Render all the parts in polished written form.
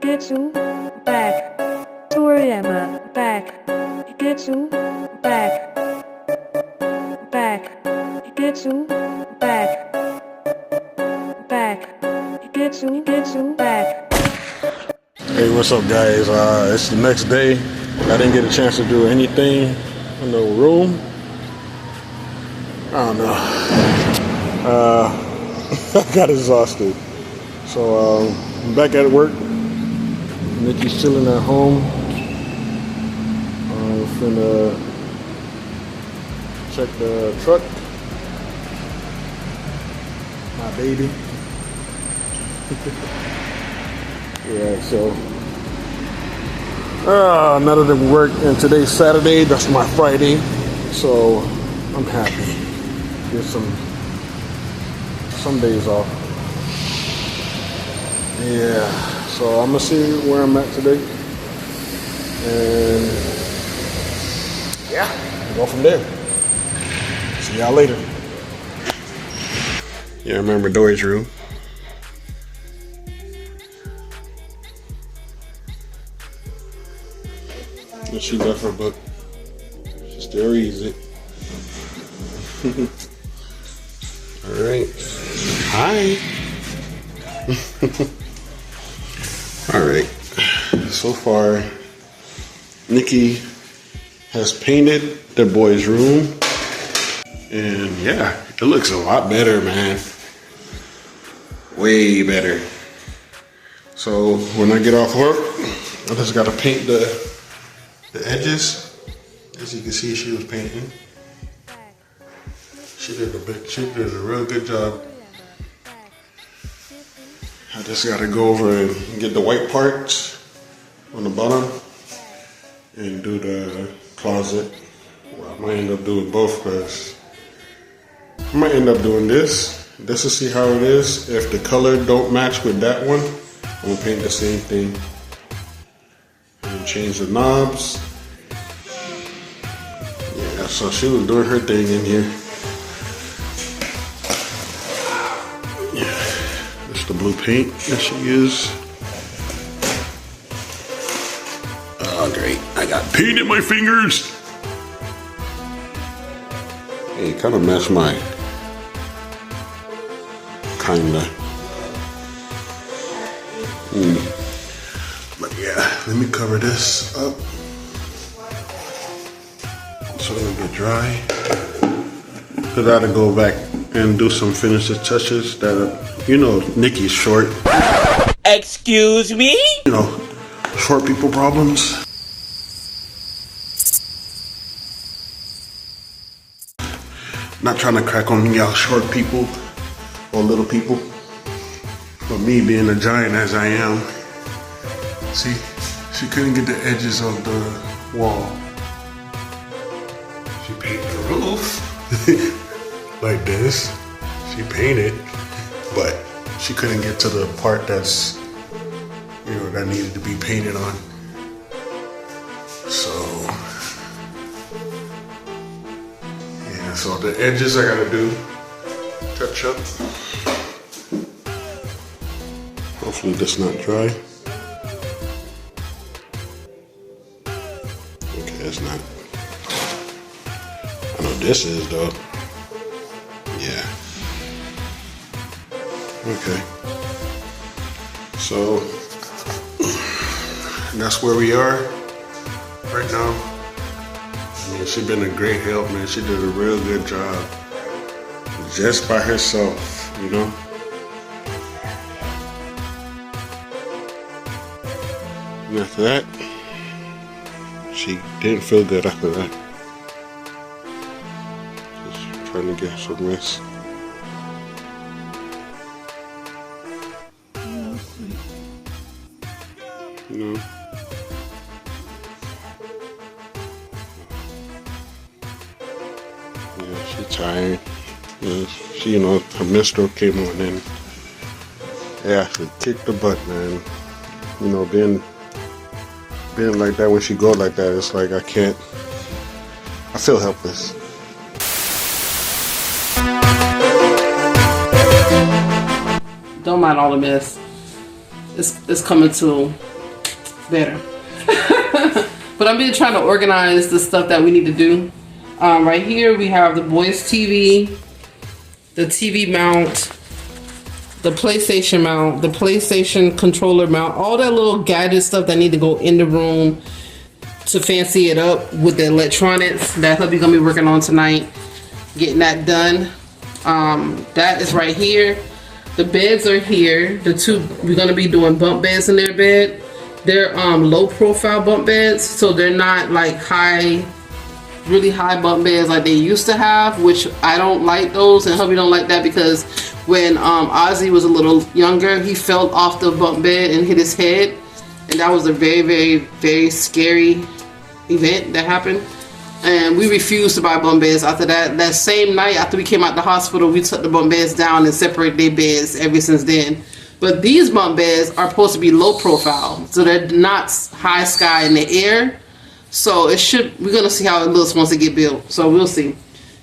get you back. Toriema, back. Get you back. Back. Get you back. Back. Get you back. Hey, what's up, guys? It's the next day. I didn't get a chance to do anything in the room. I don't know. I got exhausted. So I'm back at work. Nikki's chilling at home. I'm finna check the truck. My baby. Yeah, so none of them work, and today's Saturday. That's my Friday, so I'm happy. Get some days off. Yeah, so I'm gonna see where I'm at today, and yeah, go from there. See y'all later. Yeah, remember Dory's room? And she left her book. She still reads it. Alright. Hi. Alright. So far, Nikki has painted the boys' room. And yeah, it looks a lot better, man. Way better. So when I get off work, I just gotta paint the edges. As you can see, she was painting. She did a real good job. I just gotta go over and get the white parts on the bottom and do the closet. Well, I might end up doing both, because I might end up doing this just to see how it is. If the color don't match with that one, I'm gonna paint the same thing and change the knobs. Yeah, so she was doing her thing in here. Yeah, that's the blue paint that she used. Oh, great. I got paint in my fingers. Hey, it kind of matched my kinda. But yeah, let me cover this up so it'll get dry. Cause I gotta go back and do some finishing touches that, you know, Nikki's short. Excuse me? You know, short people problems. Not trying to crack on y'all short people or little people. But me being a giant as I am, see, she couldn't get the edges of the wall. She painted the roof like this. She painted, but she couldn't get to the part that's, you know, that needed to be painted on. So, yeah, so the edges I gotta do, touch up. Hopefully this not dry. Okay, it's not. I know this is though. Yeah. Okay. So that's where we are right now. I mean, she's been a great help, man. She did a real good job. Just by herself, you know? And after that, she didn't feel good after that. Just trying to get some rest. You know? Yeah, she's tired. Yeah, she, you know, her menstrual came on and yeah, she kicked the butt, man. You know, being like that, when she go like that, it's like I feel helpless. Don't mind all the mess. It's coming to better. But I'm been trying to organize the stuff that we need to do. Right here we have the boys' TV, the TV mount, the PlayStation mount, the PlayStation controller mount, all that little gadget stuff that need to go in the room to fancy it up with the electronics. That's what we're gonna be working on tonight, getting that done. That is right here. The beds are here. The two, we're gonna be doing bunk beds in their bed. They're low profile bunk beds, so they're not like really high bunk beds like they used to have, which I don't like those, and hubby don't like that because when Ozzy was a little younger, he fell off the bunk bed and hit his head, and that was a very, very, very scary event that happened. And we refused to buy bunk beds after that. That same night after we came out the hospital, we took the bunk beds down and separated their beds ever since then. But these bunk beds are supposed to be low profile, so they're not high sky in the air. So it should, we're gonna see how it looks once it get built. So we'll see.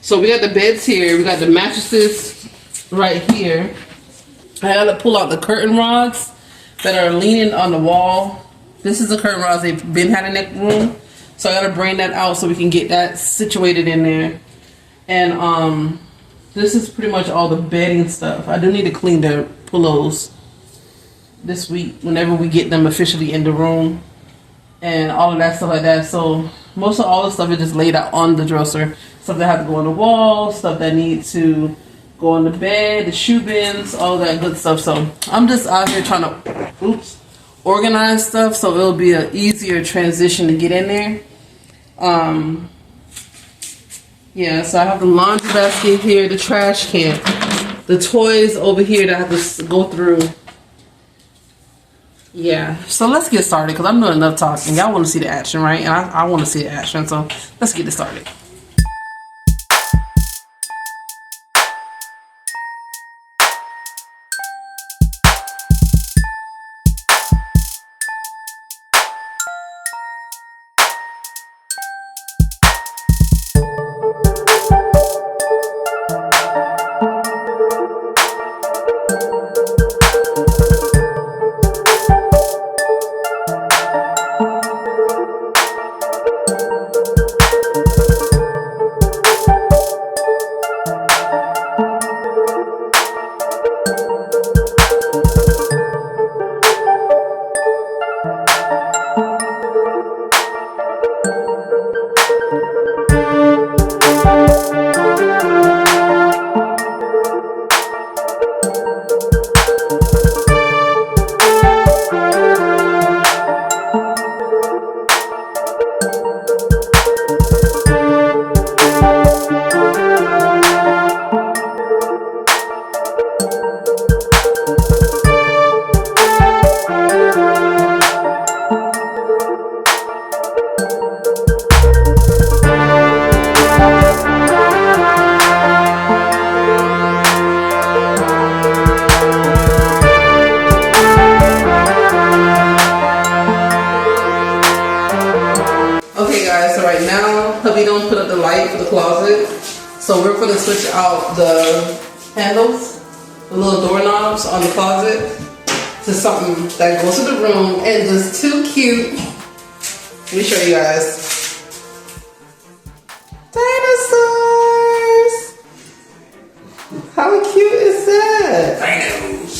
So we got the beds here, we got the mattresses right here. I had to pull out the curtain rods that are leaning on the wall. This is the curtain rods they've been had in that room. So I gotta bring that out so we can get that situated in there. And this is pretty much all the bedding stuff. I do need to clean the pillows this week whenever we get them officially in the room. And all of that stuff like that. So most of all the stuff is just laid out on the dresser. Stuff that has to go on the wall, stuff that needs to go on the bed, the shoe bins, all that good stuff. So I'm just out here trying to organize stuff so it'll be an easier transition to get in there. Yeah, so I have the laundry basket here, the trash can, the toys over here that I have to go through. Yeah, so let's get started because I'm doing enough talking. Y'all want to see the action, right? And I want to see the action, so let's get it started. Hubby don't put up the light for the closet, so we're going to switch out the handles, the little doorknobs on the closet, to something that goes to the room and just too cute. Let me show you guys. Dinosaurs! How cute is that? Dinos.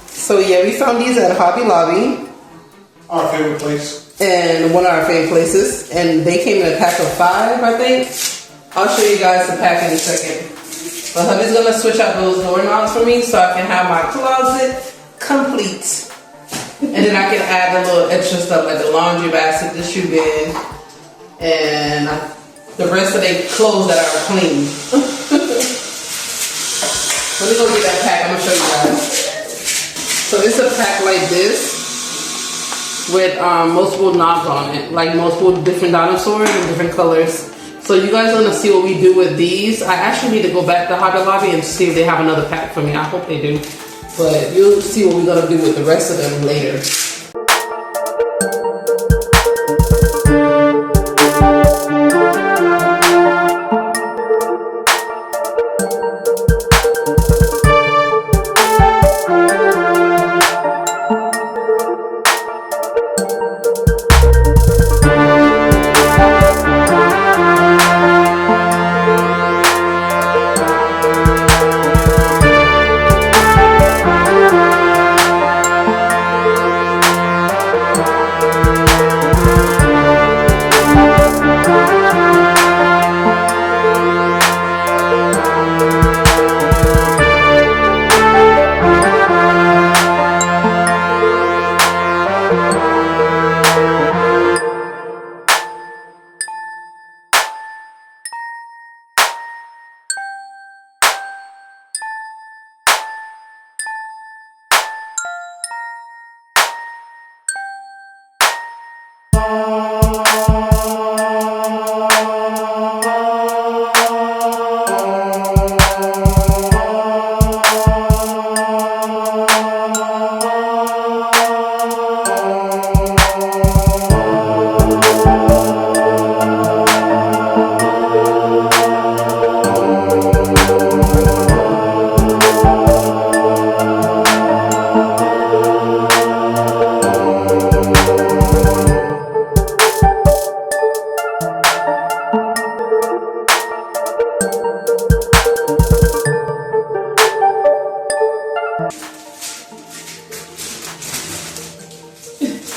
So yeah, we found these at Hobby Lobby. Our favorite place. And one of our favorite places, and they came in a pack of 5, I think. I'll show you guys the pack in a second. But hubby's gonna switch out those doorknobs for me so I can have my closet complete. And then I can add the little extra stuff like the laundry basket, the shoe bin, and the rest of the clothes that are clean. Let me go get that pack, I'm gonna show you guys. So it's a pack like this, with multiple knobs on it, like multiple different dinosaurs in different colors. So you guys want to see what we do with these? I actually need to go back to Hobby Lobby and see if they have another pack for me. I hope they do. But you'll see what we're going to do with the rest of them later.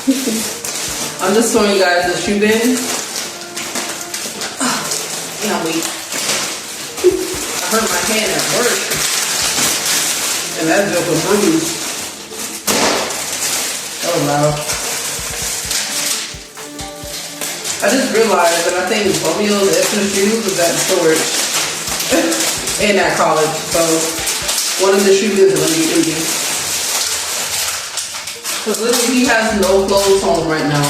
I'm just showing you guys the shoe bin. Yeah, wait. I hurt my hand at work. And that joke was bruised. Oh wow. I just realized that I think Romeo's extra shoes was at storage and at college. So one of the shoe bins is gonna be empty. Because literally he has no clothes home right now.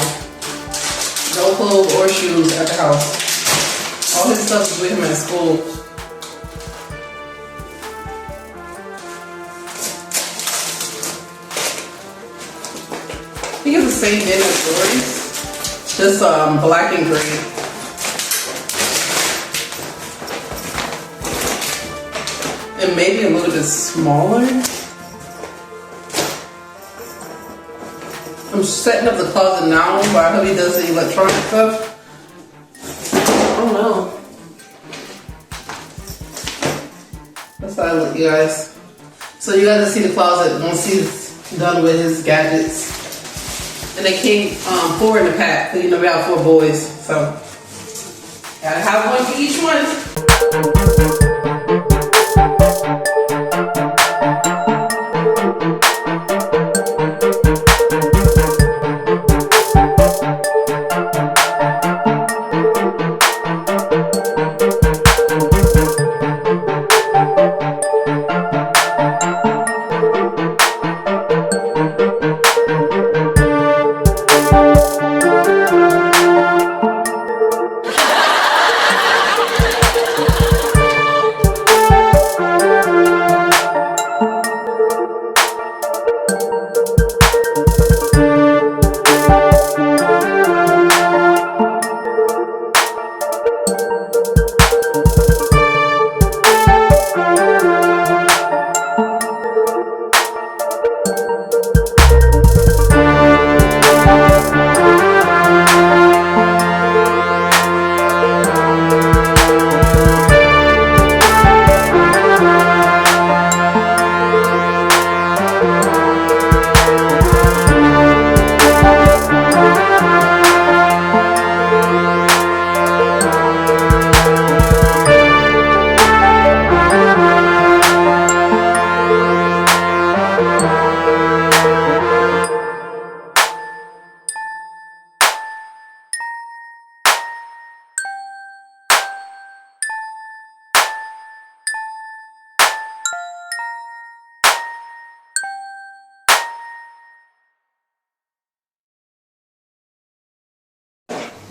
No clothes or shoes at the house. All his stuff is with him at school. I think it's the same bin as Dory's, just black and gray. And maybe a little bit smaller. I'm setting up the closet now while hubby does the electronic stuff. Oh no. That's how I look, you guys. So you guys see the closet once he's done with his gadgets. And they came 4 in the pack, because you know we have 4 boys, so gotta have one for each one.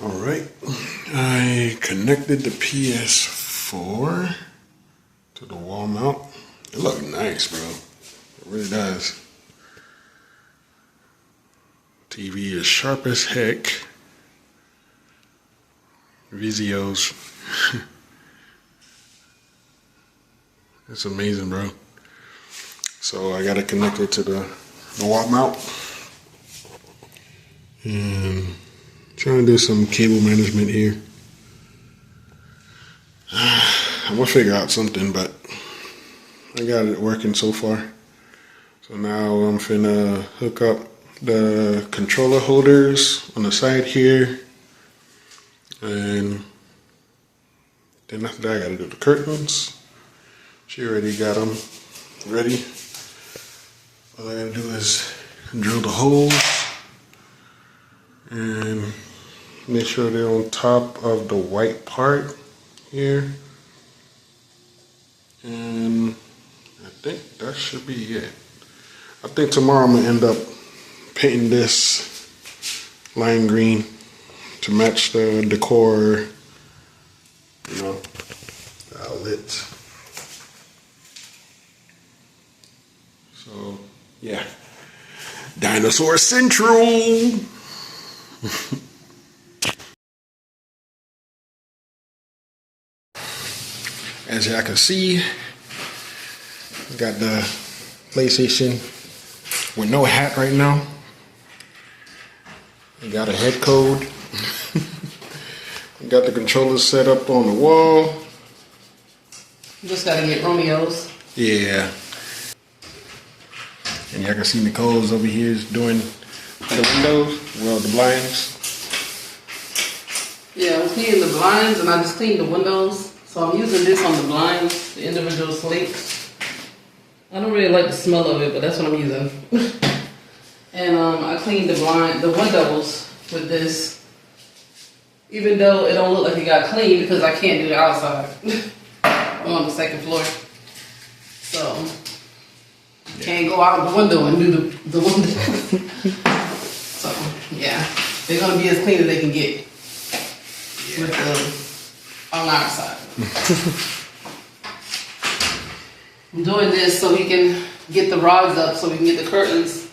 Alright, I connected the PS4 to the wall mount. It looks nice, bro. It really does. TV is sharp as heck. Vizios. It's amazing, bro. So I got it connected to the wall mount. And trying to do some cable management here. I'm gonna figure out something, but I got it working so far. So now I'm finna hook up the controller holders on the side here. And then after that I gotta do the curtains. She already got them ready. All I gotta do is drill the holes and make sure they're on top of the white part here. And I think that should be it. I think tomorrow I'm gonna end up painting this lime green to match the decor, you know, outlet. So yeah, Dinosaur Central. As y'all can see, got the PlayStation with no hat right now. Got a head code. Got the controller set up on the wall. Just gotta get Romeo's. Yeah. And y'all can see Nicole's over here is doing the windows, well, the blinds. Yeah, I'm cleaning the blinds and I just cleaned the windows. So I'm using this on the blinds, the individual slates. I don't really like the smell of it, but that's what I'm using. And I cleaned the windows with this. Even though it don't look like it got clean because I can't do the outside. I'm on the second floor. So, can't go out the window and do the window. So, yeah. They're going to be as clean as they can get. With on our side. I'm doing this so we can get the rods up, so we can get the curtains,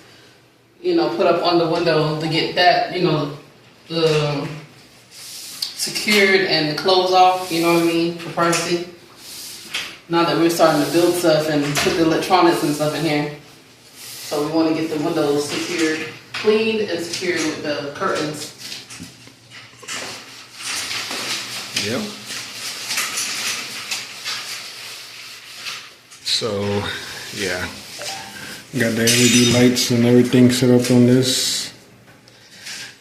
you know, put up on the window to get that, you know, the secured and the clothes off, you know what I mean, for privacy. Now that we're starting to build stuff and put the electronics and stuff in here. So we want to get the windows secured, cleaned and secured with the curtains. Yep. So, yeah. Got the LED lights and everything set up on this.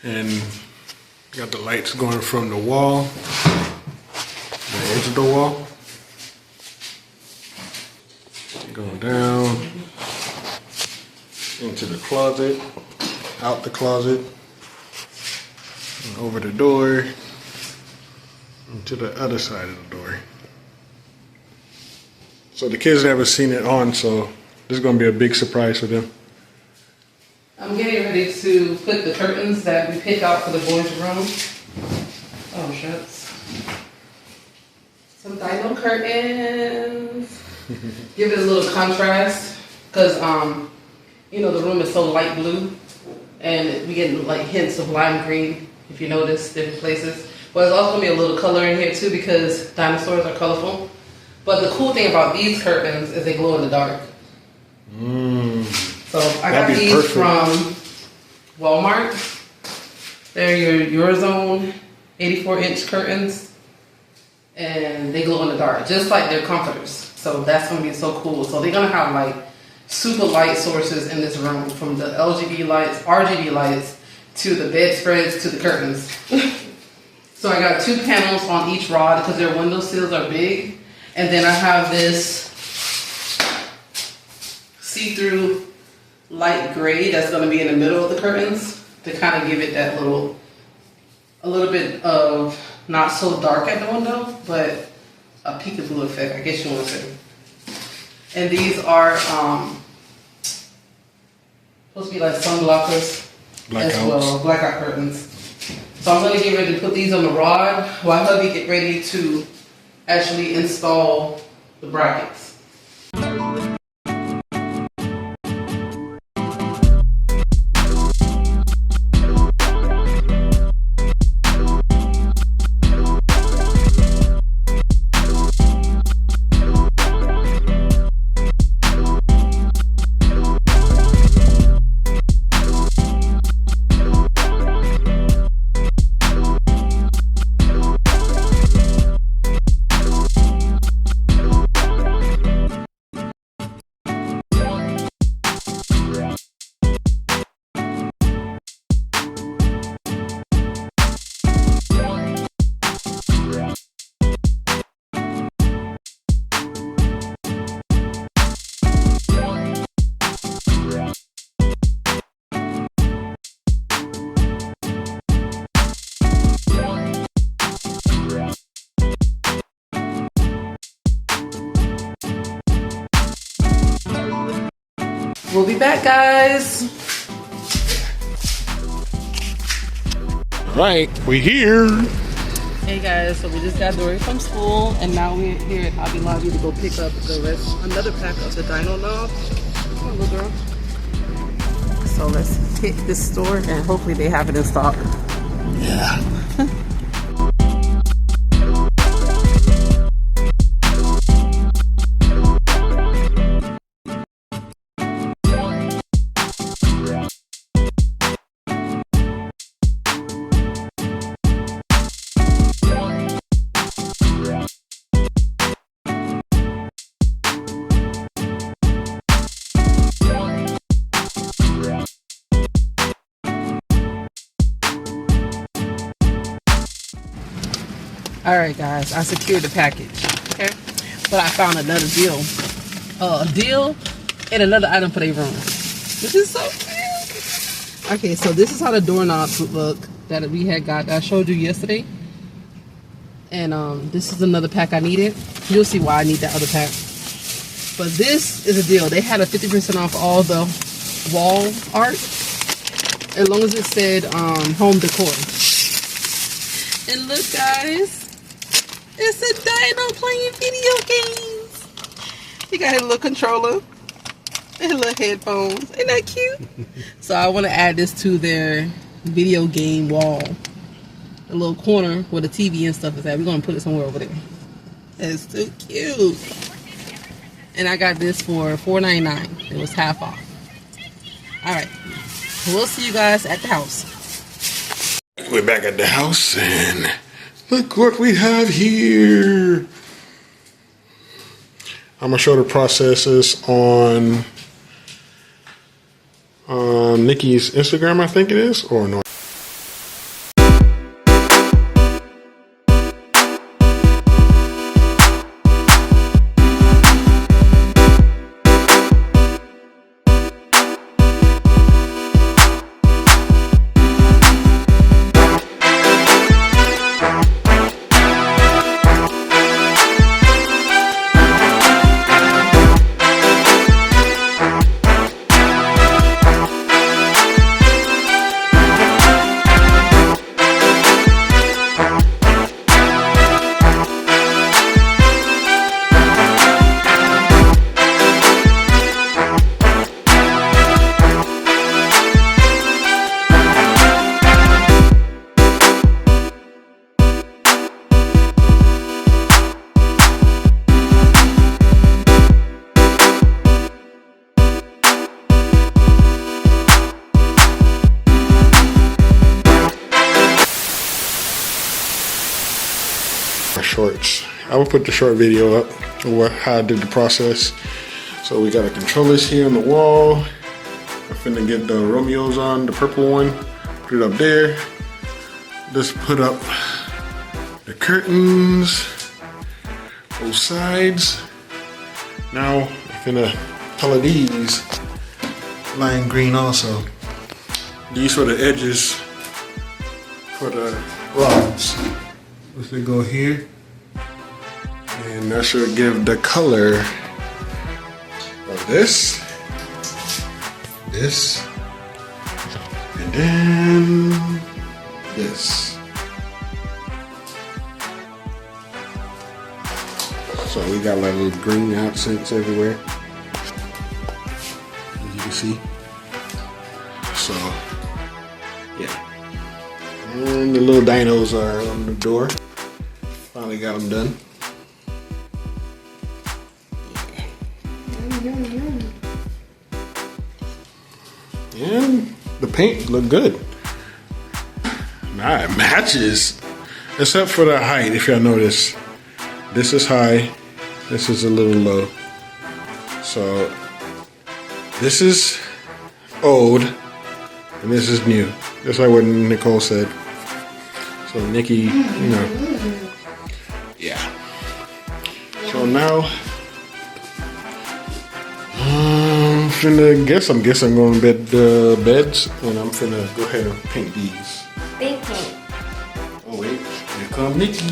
And got the lights going from the wall, the edge of the wall. Going down into the closet, out the closet, and over the door. To the other side of the door. So the kids never seen it on, so this is going to be a big surprise for them. I'm getting ready to put the curtains that we pick out for the boys' room. Oh, shucks. Some dino curtains. Give it a little contrast, because, you know, the room is so light blue, and we get like hints of lime green, if you notice, different places. But there's also going to be a little color in here too because dinosaurs are colorful. But the cool thing about these curtains is they glow in the dark. So I got these perfect. From Walmart. They're your Eurozone 84-inch curtains. And they glow in the dark, just like their comforters. So that's going to be so cool. So they're going to have like super light sources in this room, from the LGB lights, RGB lights, to the bedspreads, to the curtains. So I got 2 panels on each rod because their window sills are big. And then I have this see-through light gray that's going to be in the middle of the curtains to kind of give it that a little bit of not so dark at the window, but a peekaboo effect, I guess you want to say. And these are supposed to be like sun blockers as well, blackout curtains. So I'm going to get ready to put these on the rod while hubby get ready to actually install the brackets. We'll be back, guys. Right, we here. Hey guys, so we just got Dory from school, and now we're here at Hobby Lobby to go pick up another pack of the dino knobs. Come on, little girl. So let's hit this store, and hopefully they have it in stock. Yeah. All right, guys, I secured the package. Okay, but I found another deal. A deal and another item for their room. This is so cute. Okay, so this is how the doorknobs would look that we had got. That I showed you yesterday. And this is another pack I needed. You'll see why I need that other pack. But this is a deal. They had a 50% off all the wall art, as long as it said home decor. And look, guys. It's a dino playing video games. He got his little controller and his little headphones. Isn't that cute? So I want to add this to their video game wall. A little corner where the TV and stuff is at. We're going to put it somewhere over there. It's so cute. And I got this for $4.99. It was half off. Alright. We'll see you guys at the house. We're back at the house and look what we have here. I'm gonna show the processes on Nikki's Instagram, I think it is, or no. Shorts. I will put the short video up of how I did the process. So we got the controllers here on the wall. I'm finna get the Romeos on, the purple one. Put it up there. Just put up the curtains, both sides. Now I'm finna color these lime green also. These are the edges for the rods. Let's go here. And that should give the color of this, and then this. So we got like little green accents everywhere, as you can see. So, yeah. And the little dinos are on the door. Finally got them done. And the paint looked good. Nah, it matches. Except for the height, if y'all notice. This is high, this is a little low. So this is old and this is new. Just like what Nicole said. So Nikki, you know. Yeah. So now I'm guess I'm going to bed the beds, and I'm finna go ahead and paint these. Big paint. Oh wait, here come Nikki.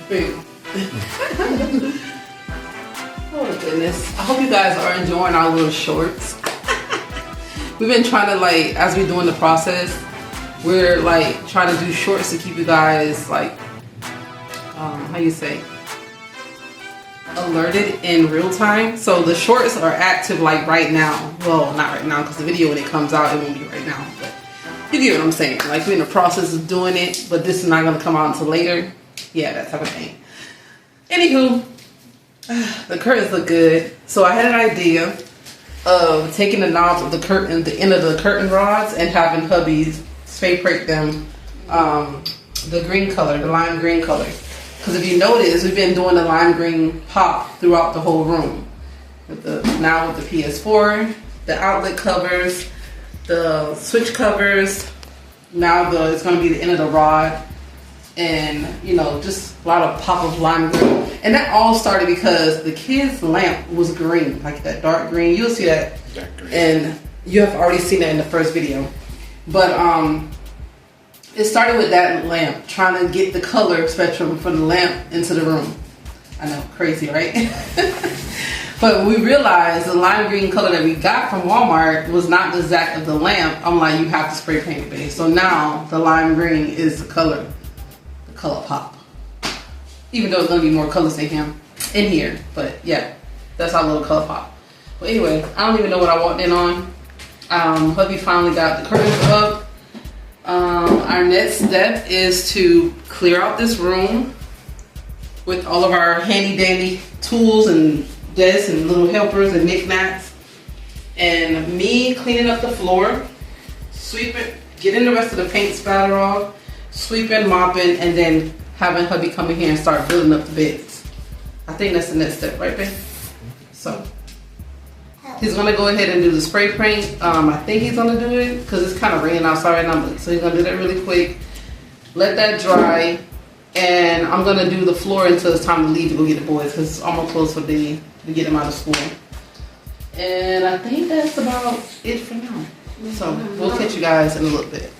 Big. Oh goodness. I hope you guys are enjoying our little shorts. We've been trying to, like, as we're doing the process, we're like trying to do shorts to keep you guys like, how you say, alerted in real time. So the shorts are active like right now. Well, not right now because the video when it comes out it won't be right now, but you get what I'm saying. Like we're in the process of doing it, but this is not going to come out until later. Yeah, that type of thing. Anywho, the curtains look good. So I had an idea of taking the knobs of the curtain, the end of the curtain rods, and having hubbies spray paint them the green color, the lime green color. Because if you notice, we've been doing the lime green pop throughout the whole room. Now with the PS4, the outlet covers, the switch covers. Now it's going to be the end of the rod. and you know, just a lot of pop of lime green. And that all started because the kids' lamp was green, like that dark green. You'll see that, and you have already seen that in the first video. But it started with that lamp, trying to get the color spectrum from the lamp into the room. I know, crazy, right? But we realized the lime green color that we got from Walmart was not the exact of the lamp. I'm like, you have to spray paint it, babe. So now the lime green is the color pop. Even though it's gonna be more colors in here, but yeah, that's our little color pop. But anyway, I don't even know what I walked in on. Hubby finally got the curtains up. Our next step is to clear out this room with all of our handy dandy tools and desks and little helpers and knickknacks, and me cleaning up the floor, sweeping, getting the rest of the paint spatter off, sweeping, mopping, and then having hubby come in here and start building up the beds. I think that's the next step, right, babe? So he's gonna go ahead and do the spray paint. I think he's gonna do it because it's kind of raining outside right now, so he's gonna do that really quick, let that dry, and I'm gonna do the floor until it's time to leave to go get the boys because it's almost close for the day to get them out of school. And I think that's about it for now. So we'll catch you guys in a little bit.